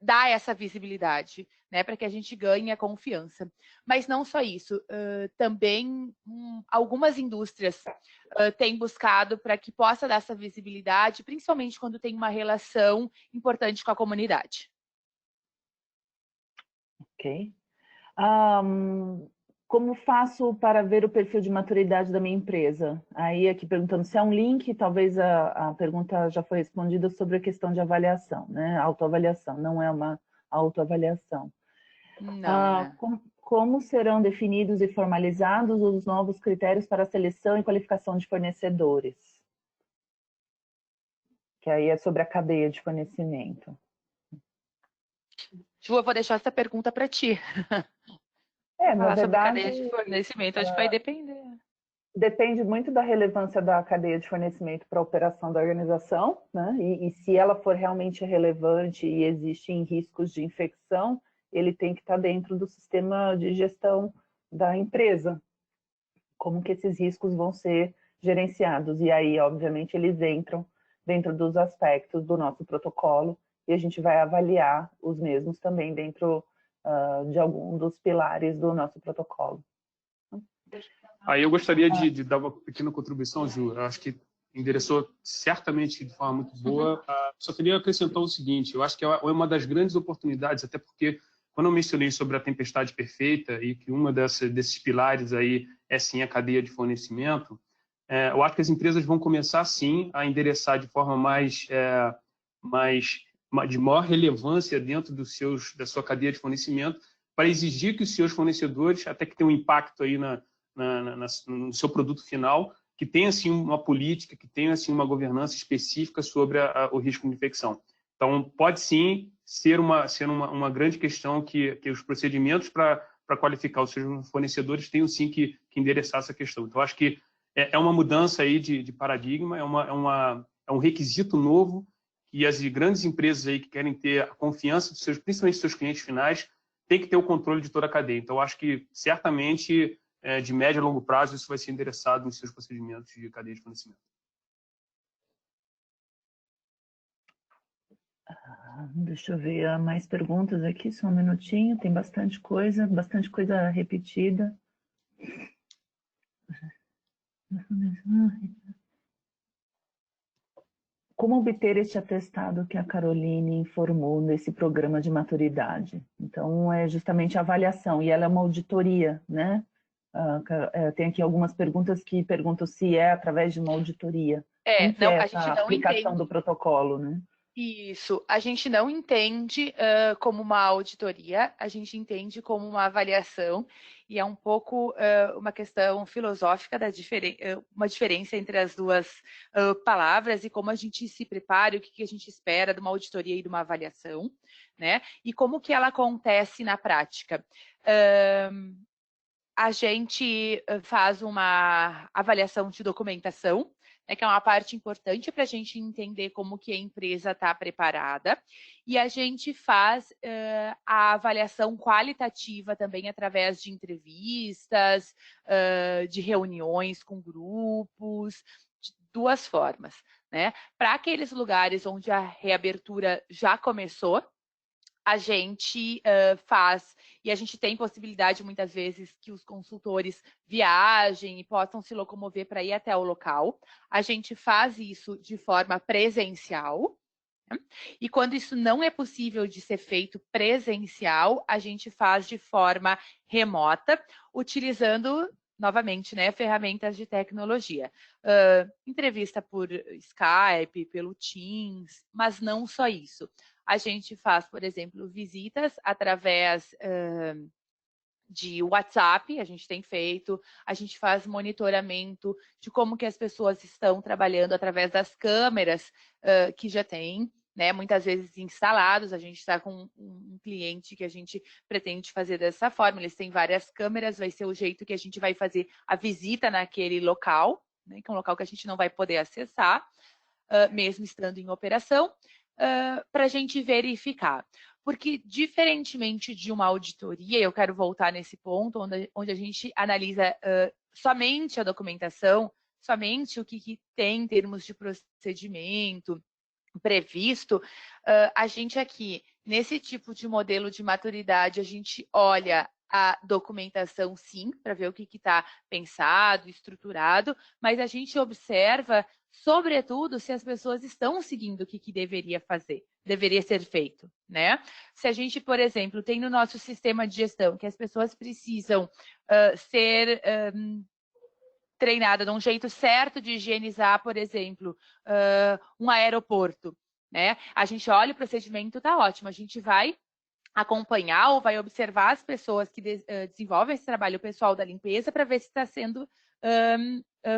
dar essa visibilidade, né, para que a gente ganhe a confiança. Mas não só isso, também algumas indústrias têm buscado para que possa dar essa visibilidade, principalmente quando tem uma relação importante com a comunidade. Ok. Como faço para ver o perfil de maturidade da minha empresa? Aí aqui perguntando se é um link, talvez a pergunta já foi respondida sobre a questão de avaliação, né? Autoavaliação, não é uma autoavaliação. Não, né? Como serão definidos e formalizados os novos critérios para a seleção e qualificação de fornecedores? Que aí é sobre a cadeia de fornecimento. Ju, eu vou deixar essa pergunta para ti. Na verdade, sobre cadeia de fornecimento, acho que vai depender. Depende muito da relevância da cadeia de fornecimento para a operação da organização, né? E se ela for realmente relevante e existem riscos de infecção, ele tem que estar dentro do sistema de gestão da empresa. Como que esses riscos vão ser gerenciados? E aí, obviamente, eles entram dentro dos aspectos do nosso protocolo e a gente vai avaliar os mesmos também dentro de algum dos pilares do nosso protocolo. Aí eu gostaria de dar uma pequena contribuição, Ju. Eu acho que endereçou certamente de forma muito boa. Só queria acrescentar o seguinte, eu acho que é uma das grandes oportunidades, até porque quando eu mencionei sobre a tempestade perfeita e que uma desses pilares aí é sim a cadeia de fornecimento, eu acho que as empresas vão começar sim a endereçar de forma de maior relevância dentro da sua cadeia de fornecimento para exigir que os seus fornecedores, até que tenham um impacto aí no seu produto final, que tenha assim uma política, que tenha assim uma governança específica sobre o risco de infecção. Então, pode sim ser uma grande questão que os procedimentos para qualificar os seus fornecedores tenham sim que endereçar essa questão. Então, acho que é uma mudança aí de paradigma, é um requisito novo que as grandes empresas aí que querem ter a confiança principalmente dos seus clientes finais, têm que ter o controle de toda a cadeia. Então, acho que certamente de médio a longo prazo, isso vai ser endereçado nos seus procedimentos de cadeia de fornecimento. Deixa eu ver mais perguntas aqui, só um minutinho, tem bastante coisa repetida. Como obter este atestado que a Caroline informou nesse programa de maturidade? Então, é justamente a avaliação, e ela é uma auditoria, né? Tem aqui algumas perguntas que perguntam se é através de uma auditoria. Como que é essa aplicação do protocolo, né? Isso, a gente não entende como uma auditoria, a gente entende como uma avaliação, e é um pouco uma questão filosófica uma diferença entre as duas palavras e como a gente se prepara, o que a gente espera de uma auditoria e de uma avaliação, né? E como que ela acontece na prática. A gente faz uma avaliação de documentação, que é uma parte importante para a gente entender como que a empresa está preparada. E a gente faz a avaliação qualitativa também através de entrevistas, de reuniões com grupos, de duas formas, né? Para aqueles lugares onde a reabertura já começou, a gente faz, e a gente tem possibilidade muitas vezes que os consultores viajem e possam se locomover para ir até o local. A gente faz isso de forma presencial, né? E quando isso não é possível de ser feito presencial, a gente faz de forma remota, utilizando novamente, né, ferramentas de tecnologia. Entrevista por Skype, pelo Teams, mas não só isso. A gente faz, por exemplo, visitas através de WhatsApp, a gente tem feito, a gente faz monitoramento de como que as pessoas estão trabalhando através das câmeras que já tem, né, muitas vezes instalados. A gente está com um cliente que a gente pretende fazer dessa forma, eles têm várias câmeras, vai ser o jeito que a gente vai fazer a visita naquele local, né, que é um local que a gente não vai poder acessar, mesmo estando em operação, para a gente verificar. Porque, diferentemente de uma auditoria, eu quero voltar nesse ponto, onde a gente analisa somente a documentação, somente o que tem em termos de procedimento previsto, a gente aqui, nesse tipo de modelo de maturidade, a gente olha a documentação, sim, para ver o que está pensado, estruturado, mas a gente observa, sobretudo, se as pessoas estão seguindo o que deveria ser feito, né? Se a gente, por exemplo, tem no nosso sistema de gestão que as pessoas precisam ser treinada de um jeito certo de higienizar, por exemplo, um aeroporto, né? A gente olha o procedimento, tá ótimo, a gente vai acompanhar ou vai observar as pessoas que desenvolvem esse trabalho, o pessoal da limpeza, para ver se está sendo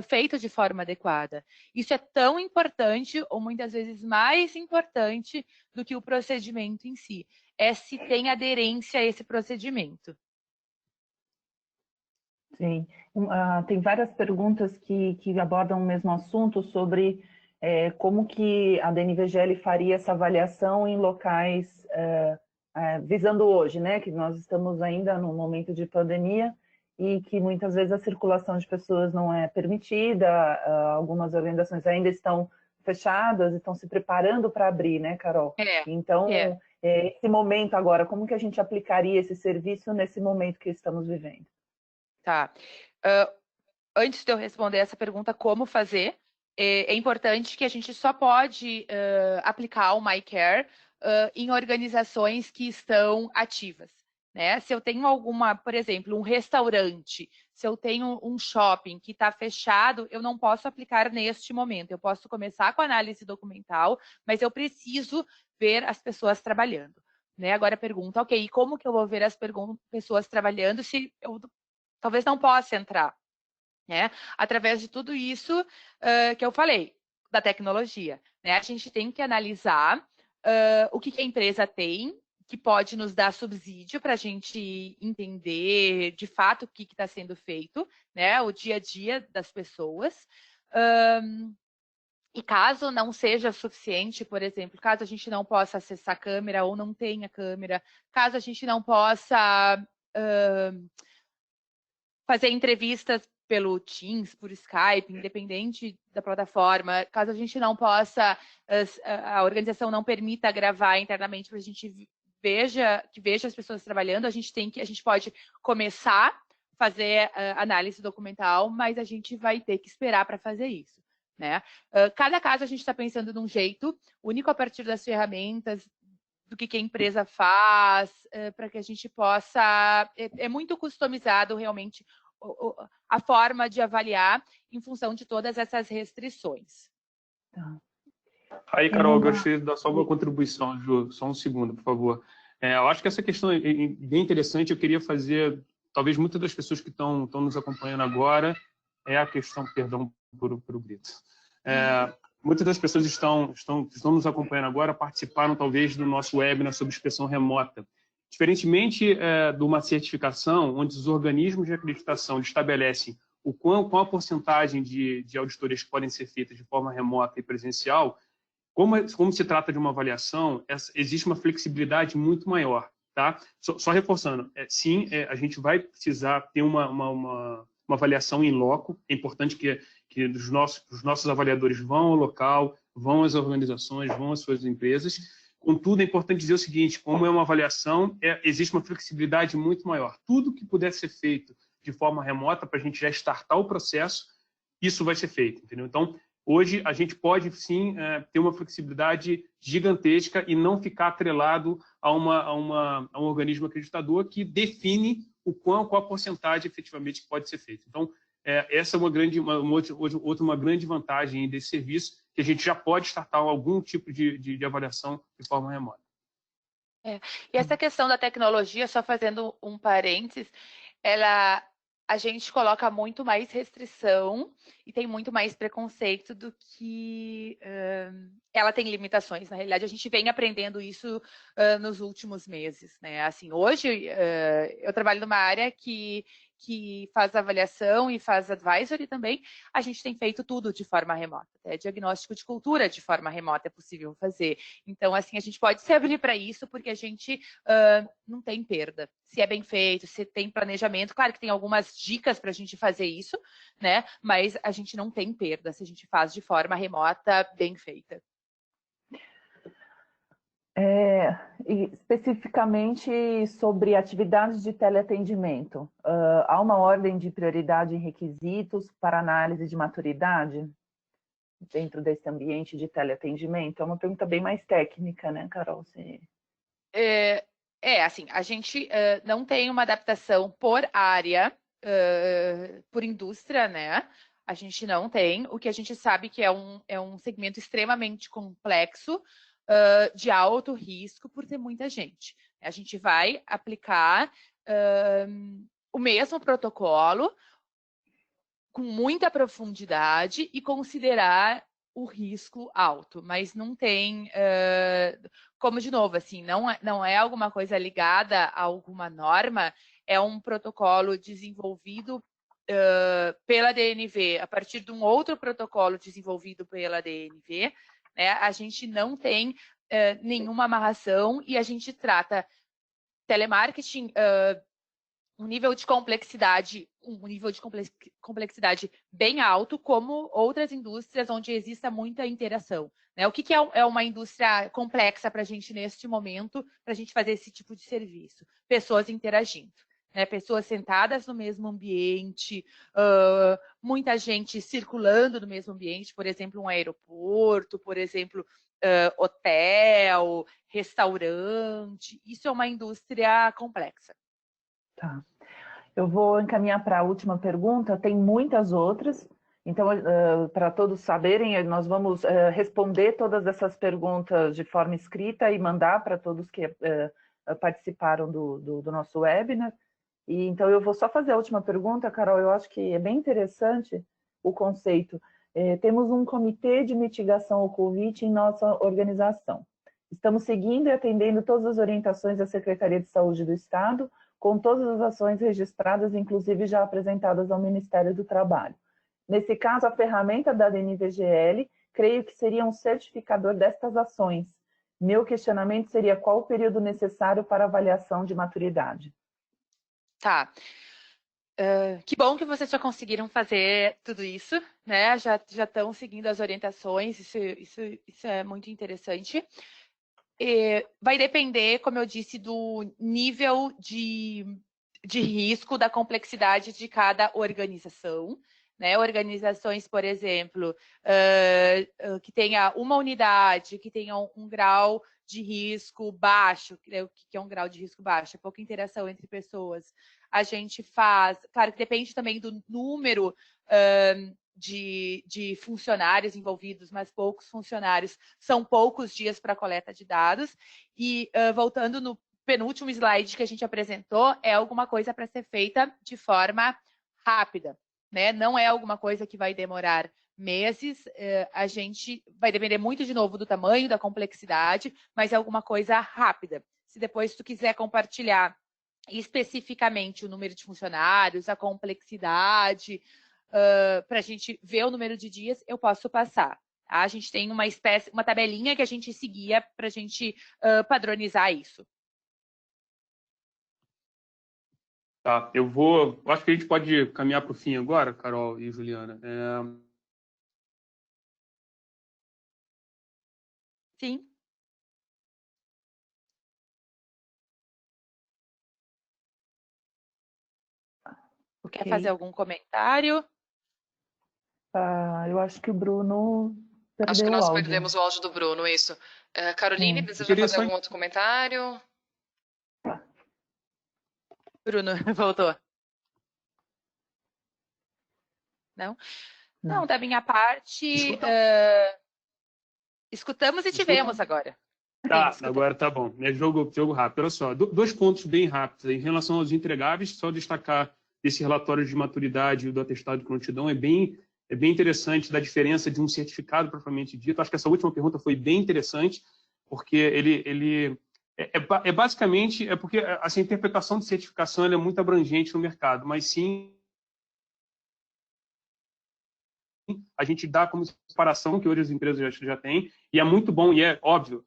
feito de forma adequada. Isso é tão importante, ou muitas vezes mais importante, do que o procedimento em si. É se tem aderência a esse procedimento. Sim, tem várias perguntas que abordam o mesmo assunto sobre como que a DNVGL faria essa avaliação em locais, visando hoje, né, que nós estamos ainda num momento de pandemia e que muitas vezes a circulação de pessoas não é permitida, algumas organizações ainda estão fechadas, estão se preparando para abrir, né, Carol? Então, esse momento agora, como que a gente aplicaria esse serviço nesse momento que estamos vivendo? Tá. Antes de eu responder essa pergunta, como fazer, é importante que a gente só pode aplicar o MyCare em organizações que estão ativas, né? Se eu tenho alguma, por exemplo, um restaurante, se eu tenho um shopping que está fechado, eu não posso aplicar neste momento. Eu posso começar com a análise documental, mas eu preciso ver as pessoas trabalhando, né? Agora pergunta, ok, e como que eu vou ver as pessoas trabalhando se eu talvez não possa entrar, né? Através de tudo isso que eu falei, da tecnologia, né? A gente tem que analisar o que a empresa tem, que pode nos dar subsídio para a gente entender de fato o que está sendo feito, né? O dia a dia das pessoas. E caso não seja suficiente, por exemplo, caso a gente não possa acessar a câmera ou não tenha câmera, caso a gente não possa fazer entrevistas pelo Teams, por Skype, independente da plataforma, caso a gente não possa, a organização não permita gravar internamente para a gente veja as pessoas trabalhando, a gente pode começar a fazer análise documental, mas a gente vai ter que esperar para fazer isso, né? Cada caso a gente está pensando de um jeito único a partir das ferramentas, do que a empresa faz, para que a gente possa... É muito customizado, realmente, a forma de avaliar em função de todas essas restrições. Tá. Aí, Carol, eu gostaria de dar só uma contribuição, Ju, só um segundo, por favor. Eu acho que essa questão é bem interessante, eu queria fazer, talvez muitas das pessoas que estão nos acompanhando agora, é a questão, perdão por o grito, muitas das pessoas estão nos acompanhando agora, participaram talvez do nosso webinar sobre inspeção remota. Diferentemente de uma certificação, onde os organismos de acreditação estabelecem qual a porcentagem de auditorias que podem ser feitas de forma remota e presencial, como se trata de uma avaliação, existe uma flexibilidade muito maior. Tá? Só reforçando, sim, a gente vai precisar ter uma avaliação em loco, é importante que os nossos avaliadores vão ao local, vão às organizações, vão às suas empresas. Contudo, é importante dizer o seguinte, como é uma avaliação, existe uma flexibilidade muito maior. Tudo que puder ser feito de forma remota, para a gente já startar o processo, isso vai ser feito, entendeu? Então, hoje, a gente pode, sim, ter uma flexibilidade gigantesca e não ficar atrelado a um organismo acreditador que define qual a porcentagem efetivamente que pode ser feita. Então, essa é uma grande vantagem desse serviço, que a gente já pode startar algum tipo de avaliação de forma remota. E essa questão da tecnologia, só fazendo um parênteses, ela a gente coloca muito mais restrição e tem muito mais preconceito do que ela tem limitações. Na realidade, a gente vem aprendendo isso nos últimos meses, né? Assim, hoje eu trabalho numa área que faz avaliação e faz advisory também. A gente tem feito tudo de forma remota. Até diagnóstico de cultura de forma remota é possível fazer. Então, assim, a gente pode se abrir para isso, porque a gente não tem perda. Se é bem feito, se tem planejamento. Claro que tem algumas dicas para a gente fazer isso, né? Mas a gente não tem perda se a gente faz de forma remota, bem feita. Especificamente sobre atividades de teleatendimento, há uma ordem de prioridade em requisitos para análise de maturidade dentro desse ambiente de teleatendimento? É uma pergunta bem mais técnica, né, Carol? Assim, a gente não tem uma adaptação por área, por indústria, né? A gente não tem. O que a gente sabe que é um segmento extremamente complexo, de alto risco por ter muita gente. A gente vai aplicar o mesmo protocolo com muita profundidade e considerar o risco alto, mas não tem, como de novo, assim, não é alguma coisa ligada a alguma norma, é um protocolo desenvolvido pela DNV, a partir de um outro protocolo desenvolvido pela DNV, né? A gente não tem nenhuma amarração e a gente trata telemarketing um nível de complexidade bem alto, como outras indústrias onde exista muita interação. Né? O que é uma indústria complexa para a gente neste momento, para a gente fazer esse tipo de serviço? Pessoas interagindo. Né, pessoas sentadas no mesmo ambiente, muita gente circulando no mesmo ambiente, por exemplo, um aeroporto, por exemplo, hotel, restaurante. Isso é uma indústria complexa. Tá. Eu vou encaminhar para a última pergunta, tem muitas outras, então, para todos saberem, nós vamos responder todas essas perguntas de forma escrita e mandar para todos que participaram do nosso webinar. E, então, eu vou só fazer a última pergunta, Carol, eu acho que é bem interessante o conceito. Temos um comitê de mitigação ao Covid em nossa organização. Estamos seguindo e atendendo todas as orientações da Secretaria de Saúde do Estado, com todas as ações registradas, inclusive já apresentadas ao Ministério do Trabalho. Nesse caso, a ferramenta da DNVGL, creio que seria um certificador destas ações. Meu questionamento seria qual o período necessário para avaliação de maturidade? Tá. Que bom que vocês já conseguiram fazer tudo isso, né? Já estão seguindo as orientações, isso é muito interessante. Vai depender, como eu disse, do nível de risco, da complexidade de cada organização. Né? Organizações, por exemplo, que tenha uma unidade, que tenha um grau de risco baixo, o que é um grau de risco baixo? É pouca interação entre pessoas. A gente faz, claro que depende também do número de funcionários envolvidos, mas poucos funcionários, são poucos dias para coleta de dados. E voltando no penúltimo slide que a gente apresentou, é alguma coisa para ser feita de forma rápida. Né? Não é alguma coisa que vai demorar meses, a gente vai depender muito, de novo, do tamanho, da complexidade, mas é alguma coisa rápida. Se depois tu quiser compartilhar especificamente o número de funcionários, a complexidade, para a gente ver o número de dias, eu posso passar. Tá? A gente tem uma tabelinha que a gente seguia para a gente padronizar isso. Tá, eu acho que a gente pode caminhar para o fim agora, Carol e Juliana. Sim. Okay. Quer fazer algum comentário? Eu acho que o Bruno perdeu acho que nós o áudio. perdemos o áudio do Bruno, isso. Caroline, deseja fazer algum outro comentário? Bruno, voltou. Não? Não, da minha parte, escutamos e tivemos agora. Tá, agora tá bom. É jogo rápido. Olha só, dois pontos bem rápidos. Em relação aos entregáveis, só destacar desse relatório de maturidade e do atestado de prontidão é bem interessante, da diferença de um certificado propriamente dito. Acho que essa última pergunta foi bem interessante, porque ele basicamente porque essa interpretação de certificação é muito abrangente no mercado, mas sim a gente dá como separação que hoje as empresas já têm, e é muito bom, e é óbvio,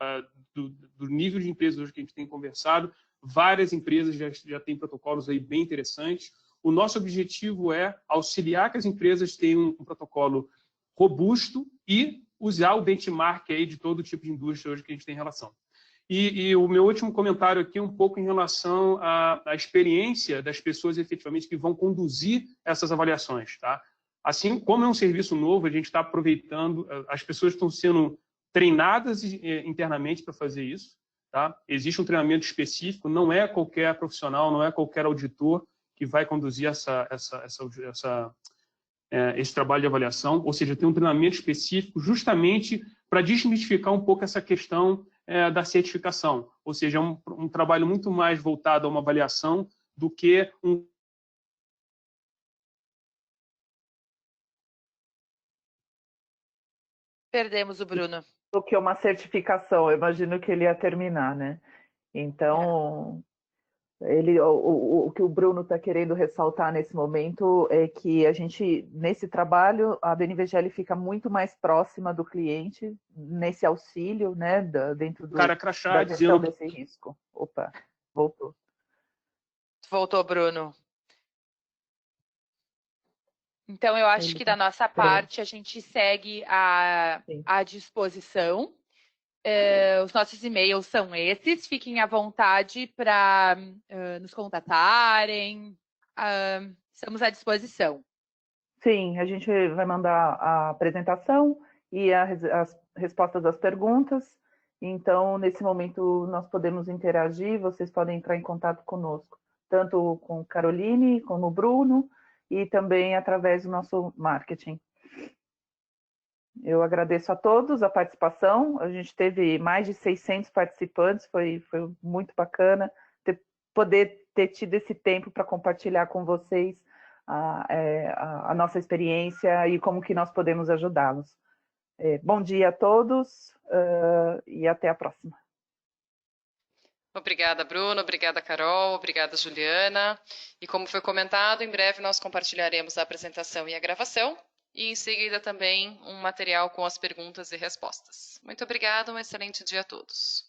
do nível de empresas hoje que a gente tem conversado, várias empresas já têm protocolos aí bem interessantes. O nosso objetivo é auxiliar que as empresas tenham um protocolo robusto e usar o benchmark aí de todo tipo de indústria hoje que a gente tem relação. E o meu último comentário aqui é um pouco em relação à experiência das pessoas efetivamente que vão conduzir essas avaliações, tá? Assim, como é um serviço novo, a gente está aproveitando, as pessoas estão sendo treinadas internamente para fazer isso, tá? Existe um treinamento específico, não é qualquer profissional, não é qualquer auditor que vai conduzir esse trabalho de avaliação, ou seja, tem um treinamento específico justamente para desmistificar um pouco essa questão da certificação, ou seja, um trabalho muito mais voltado a uma avaliação do que Perdemos o Bruno. Do que uma certificação, eu imagino que ele ia terminar, né? Então, o que o Bruno está querendo ressaltar nesse momento é que a gente, nesse trabalho, a BNVGL fica muito mais próxima do cliente, nesse auxílio, né, dentro da gestão desse risco. Opa, voltou. Voltou, Bruno. Então, eu acho que da nossa parte a gente segue à disposição. Os nossos e-mails são esses. Fiquem à vontade para nos contatarem. Estamos à disposição. Sim, a gente vai mandar a apresentação e as respostas às perguntas. Então, nesse momento, nós podemos interagir, vocês podem entrar em contato conosco, tanto com Caroline, como o Bruno, e também através do nosso marketing. Eu agradeço a todos a participação. A gente teve mais de 600 participantes, foi muito bacana poder ter tido esse tempo para compartilhar com vocês a nossa experiência e como que nós podemos ajudá-los. Bom dia a todos e até a próxima. Obrigada, Bruno. Obrigada, Carol. Obrigada, Juliana. E como foi comentado, em breve nós compartilharemos a apresentação e a gravação e em seguida também um material com as perguntas e respostas. Muito obrigada, um excelente dia a todos.